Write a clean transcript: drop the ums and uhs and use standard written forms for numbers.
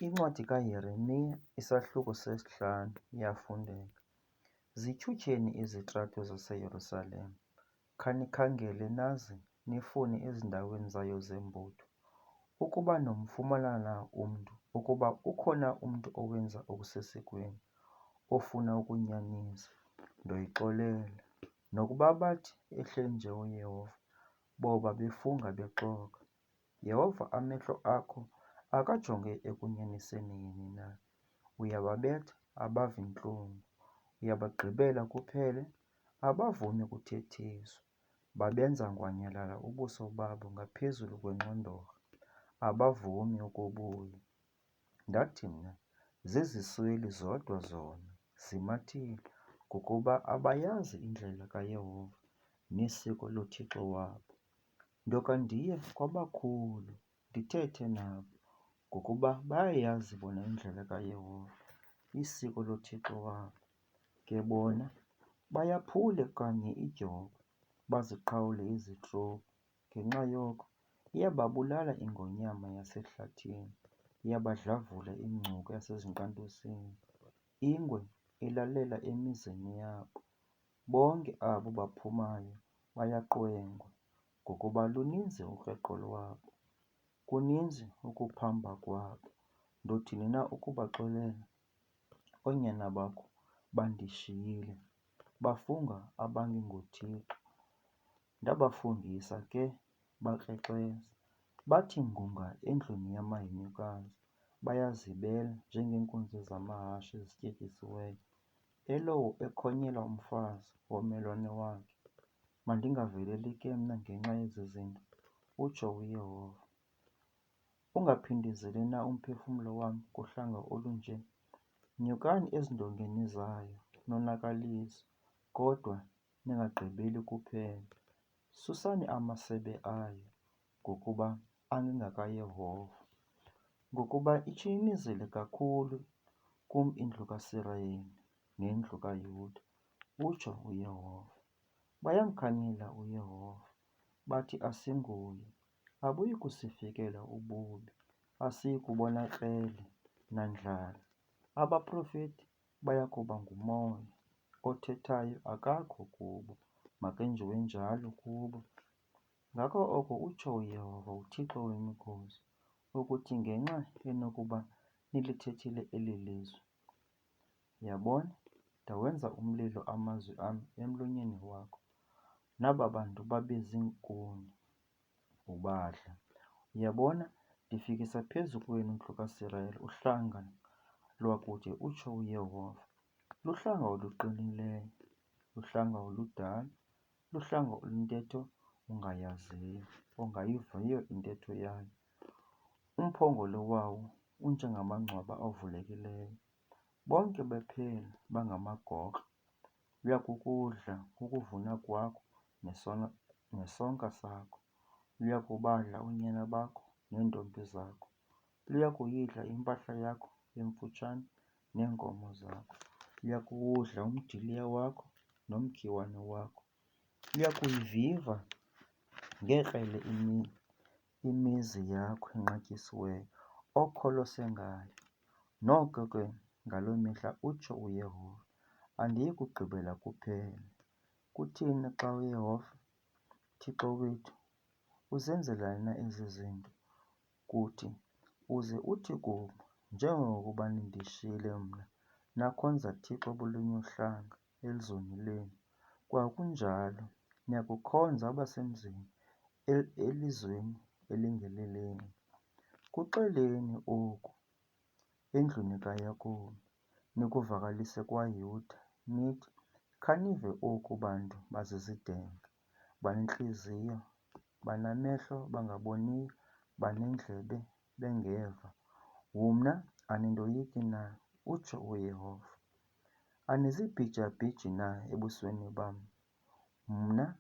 Incwadi kaYeremiya, isahluko sesi-5, iyafundeka. Zityhutyeni izitrato zaseYerusalem, khanikhangele nazi nifune ezindaweni zayo zembutho, ukuba nomfumana umntu, ukuba ukhona umntu owenza okusesikweni, ofuna ukunyanisa, ndoyixolela. Nokuba bathi, ehle nje uYehova, boba befunga bexoka. Yehova, amehlo akho akajonge ekunyaniseni yini na? Uyababetha, abavi ntlungu. Uyabagqibela kuphele, abavumi kuthethiswa. Babenza ngwanyalala ubuso babo ngaphezulu kwengxondorha, abavumi ukubuya. Ndathi mna, zizisweli zodwa zona, zimathile, ngokuba abayazi indlela kaYehova nesiko loThixo wabo. Ndoka ndiye kwabakhulu ndithethe nabo, ngokuba bayayazi bona indlela kaYehova, isiko loThixo wabo. Ke bona bayaphule kanye idyoko, baziqhawule izitropo. Ngenxa yoko iyababulala ingonyama yasehlathini, iyabadlavula ingcuka yasezinkantosini. Ingwe ilalela emizini yabo. Bonke abo baphumayo bayaqwengwa, ngokuba luninzi urweqo lwabo, kuninzi ukuphamba kwabo. Ndothini na ukubaxolela? Oonyana bakho bandishiyile, bafunga abangengoThixo. Ndabafundisa ke bakrekeza, bathi ngunga endlwini yamahenyukazi. Bayazibela njengeenkunzi zamahashe ezityetyisiweyo, elowo ekhonyela umfazi wommelwane wakhe. Mandingaveleli ke mna ngenxa yezi zinto, utsho uYehova. Ungaphindezeli na umphefumlo wam kuhlanga olunje? Nyukani ezindongeni zayo nonakalise, kodwa ningagqibeli kuphela. Susani amasebe ayo, ngokuba angengakaYehova. Ngokuba itshimizile kakhulu kum indlu kaSirayeli nendlu kaYuda, utsho uYehova. Bayamkhanyela uYehova, bathi asinguye. Abuyi kusifikela ububi, asiyi kubona krele nandlala. Abaprofeti baya kuba ngumoya, othethayo akakho kubo. Makenziwe njalo kubo. Ngako oko utsho uYehova, uThixo wemikhosi, ukuthi ngenxa enokuba nilithethile eli lizwi, yabona, ndawenza umlilo amazwi am emlonyeni wakho, naba bantu babe ziinkuni ubadla. Uyabona, ndifikisa phezu kwenu, ndlu kaSirayeli, uhlanga lwakude, utsho uYehova. Luhlanga oluqinileyo, luhlanga oludala, luhlanga oluntetho ungayaziyo, ongayiviyo intetho yayo. Umphongolo wawo unjengamangcwaba avulekileyo. Bonke bephela bangamagokra. Luyakukudla ukuvuna kwakho nesonka sakho. Luyakubadla oonyana bakho neentombi zakho. Luyakuyidla impahla yakho emfutshane neenkomo zakho. Luyakuwudla umdiliya wakho nomkhiwane wakho. Luyakuyiviva ngekrele imizi yakho enqatyisiweyo, okholose ngayo. Noko ke ngaloo mihla, utsho uYehova, andiyi kugqibela kuphela. Kuthini xa uYehova, Thixo wethu, uzenzelani na ezi zinto kuthi, uze uthi kubo, njengokuba nindishiyile mna, nakhonza Thixo bolunye uhlanga elizweni lenu, kwakunjalo niyakukhonza abasemzini elizweni elingelilenu? Kuxeleni oku endlwini kaYakobi, nikuvakalise kwaYuda, nithi, khanive oku bantu bazizidenge, banentliziyo, banamehlo bangaboniyo, baneendlebe bengeva. Mna anindoyiki na? Utsho uYehova. Anizibhijabhiji na ebusweni bam? Mna